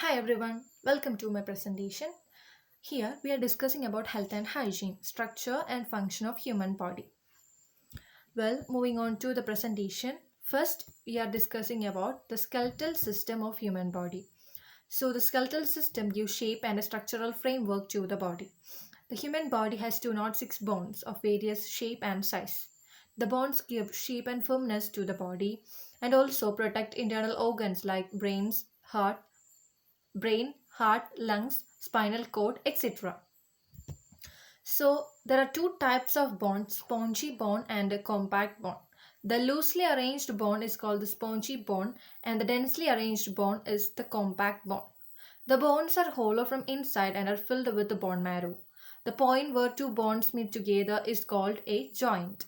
Hi everyone, welcome to my presentation. Here we are discussing about health and hygiene, structure and function of human body. Well, moving on to the presentation. First, we are discussing about the skeletal system of human body. So the skeletal system gives shape and a structural framework to the body. The human body has 206 bones of various shape and size. The bones give shape and firmness to the body and also protect internal organs like brain, heart, lungs, spinal cord, etc. So there are two types of bone, spongy bone and a compact bone. The loosely arranged bone is called the spongy bone and the densely arranged bone is the compact bone. The bones are hollow from inside and are filled with the bone marrow. The point where two bones meet together is called a joint.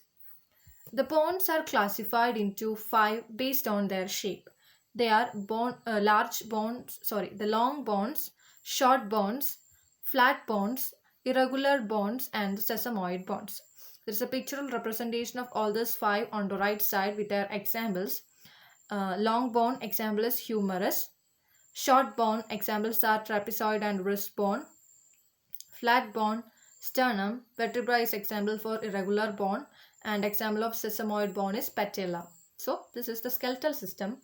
The bones are classified into five based on their shape. They are the long bones, short bones, flat bones, irregular bones, and sesamoid bones. There is a pictorial representation of all these five on the right side with their examples. Long bone example is humerus. Short bone examples are trapezoid and wrist bone. Flat bone, sternum, vertebra is example for irregular bone and example of sesamoid bone is patella. So this is the skeletal system.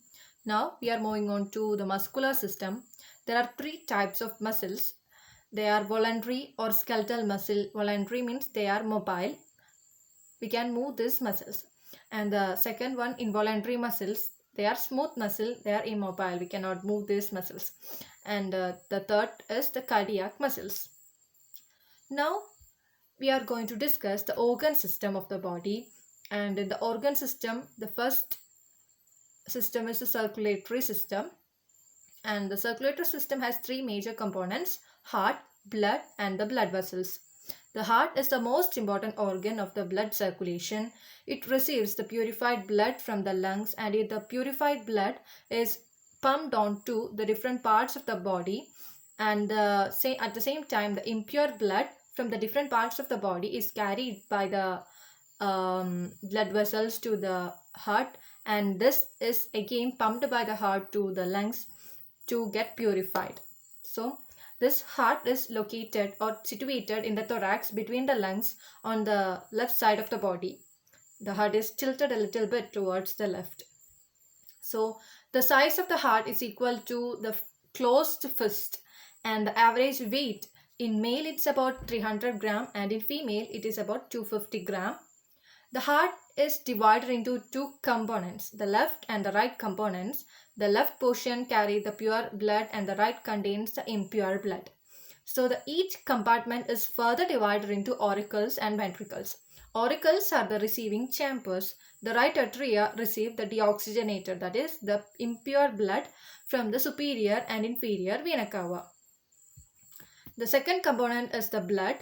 Now we are moving on to the muscular system. There are three types of muscles. They are voluntary or skeletal muscle. Voluntary means they are mobile. We can move these muscles. And the second one, involuntary muscles. They are smooth muscle. They are immobile. We cannot move these muscles. And the third is the cardiac muscles. Now we are going to discuss the organ system of the body, and in the organ system the first system is the circulatory system, and the circulatory system has three major components: heart, blood and the blood vessels. The heart is the most important organ of the blood circulation. It receives the purified blood from the lungs and the purified blood is pumped onto the different parts of the body, and at the same time the impure blood from the different parts of the body is carried by the blood vessels to the heart, and this is again pumped by the heart to the lungs to get purified. So this heart is located or situated in the thorax between the lungs on the left side of the body. The heart is tilted a little bit towards the left. So the size of the heart is equal to the closed fist, and the average weight in male it's about 300 gram and in female it is about 250 gram. The heart is divided into two components, the left and the right components. The left portion carries the pure blood and the right contains the impure blood. So each compartment is further divided into auricles and ventricles. Auricles are the receiving chambers. The right atria receive the deoxygenated, that is the impure blood from the superior and inferior vena cava. The second component is the blood.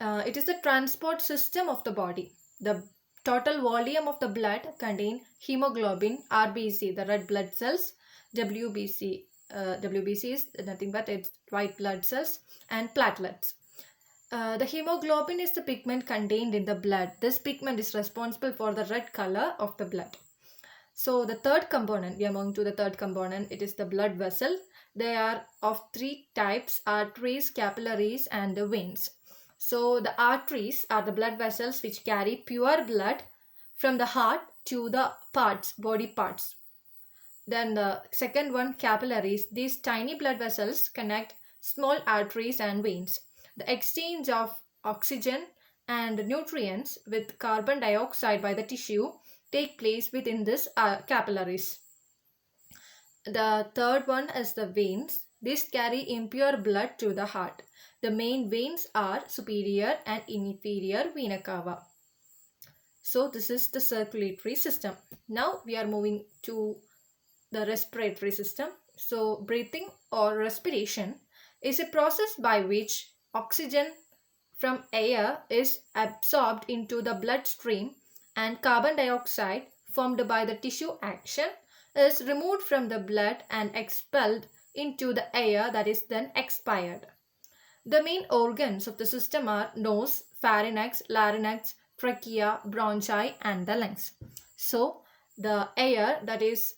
It is the transport system of the body. The total volume of the blood contains hemoglobin, RBC, the red blood cells, WBC. WBC is nothing but it's white blood cells, and platelets. The hemoglobin is the pigment contained in the blood. This pigment is responsible for the red color of the blood. So the third component, we are moving to the third component, it is the blood vessel. They are of three types: arteries, capillaries and the veins. So the arteries are the blood vessels which carry pure blood from the heart to the body parts. Then the second one, capillaries. These tiny blood vessels connect small arteries and veins. The exchange of oxygen and nutrients with carbon dioxide by the tissue take place within this capillaries. The third one is the veins. These carry impure blood to the heart. The main veins are superior and inferior vena cava. So this is the circulatory system. Now we are moving to the respiratory system. So breathing or respiration is a process by which oxygen from air is absorbed into the bloodstream and carbon dioxide formed by the tissue action is removed from the blood and expelled into the air, that is then expired. The main organs of the system are nose, pharynx, larynx, trachea, bronchi and the lungs. So the air that is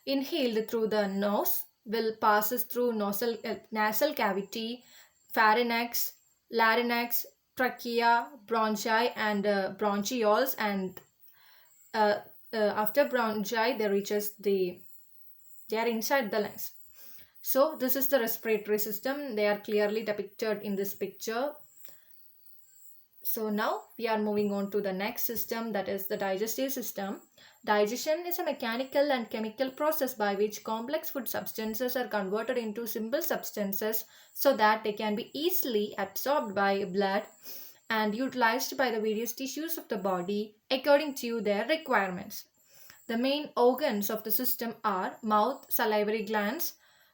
inhaled through the nose will passes through nasal cavity, pharynx, larynx, trachea, bronchi, and bronchioles, and uh, after bronchi, they are inside the lungs. So this is the respiratory system. They are clearly depicted in this picture. So now we are moving on to the next system, that is the digestive system. Digestion is a mechanical and chemical process by which complex food substances are converted into simple substances so that they can be easily absorbed by blood and utilized by the various tissues of the body according to their requirements. The main organs of the system are mouth, salivary glands,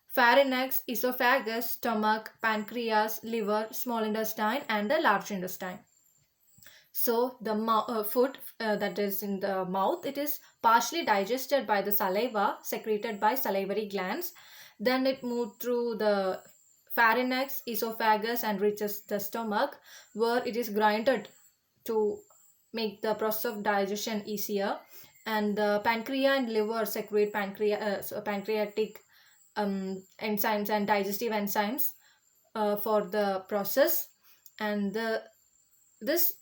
pharynx, esophagus, stomach, pancreas, liver, small intestine, and the large intestine. So the food that is in the mouth, it is partially digested by the saliva secreted by salivary glands. Then it moved through the pharynx, esophagus, and reaches the stomach, where it is grinded to make the process of digestion easier. And the pancreas and liver secrete pancreatic enzymes and digestive enzymes for the process. And this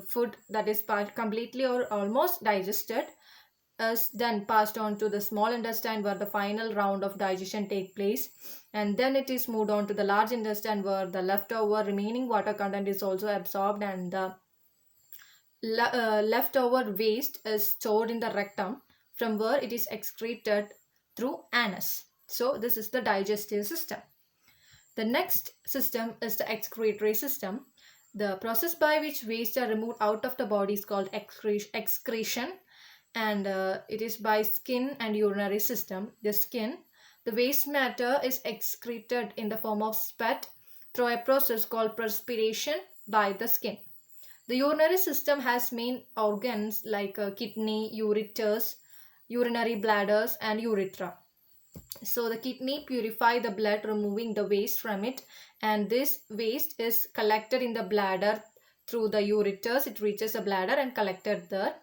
food that is completely or almost digested is then passed on to the small intestine, where the final round of digestion take place, and then it is moved on to the large intestine, where the leftover remaining water content is also absorbed, and the leftover waste is stored in the rectum, from where it is excreted through anus. So this is the digestive system. The next system is the excretory system. The process by which waste are removed out of the body is called excretion, and it is by skin and urinary system. The waste matter is excreted in the form of sweat through a process called perspiration by the skin. The urinary system has main organs like kidney, ureters, urinary bladders, and urethra. So the kidney purify the blood, removing the waste from it, and this waste is collected in the bladder through the ureters. It reaches the bladder and collected there,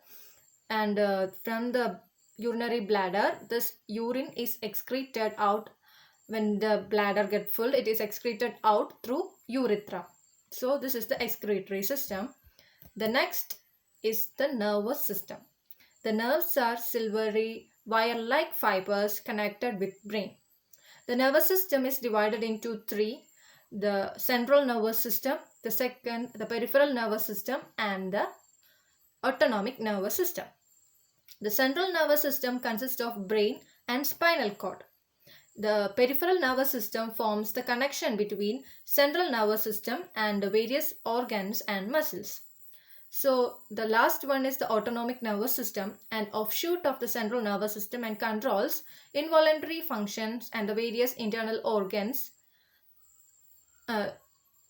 and from the urinary bladder, this urine is excreted out. When the bladder gets full, it is excreted out through urethra. So this is the excretory system. The next is the nervous system. The nerves are silvery wire-like fibers connected with brain. The nervous system is divided into three: the central nervous system, the peripheral nervous system, and the autonomic nervous system. The central nervous system consists of brain and spinal cord. The peripheral nervous system forms the connection between central nervous system and the various organs and muscles. So the last one is the autonomic nervous system, an offshoot of the central nervous system, and controls involuntary functions and the various internal organs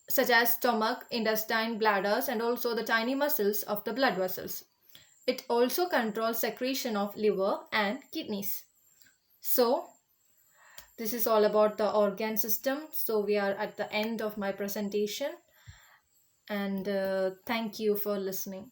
such as stomach, intestine, bladders, and also the tiny muscles of the blood vessels. It also controls secretion of liver and kidneys. So this is all about the organ system. So we are at the end of my presentation, and thank you for listening.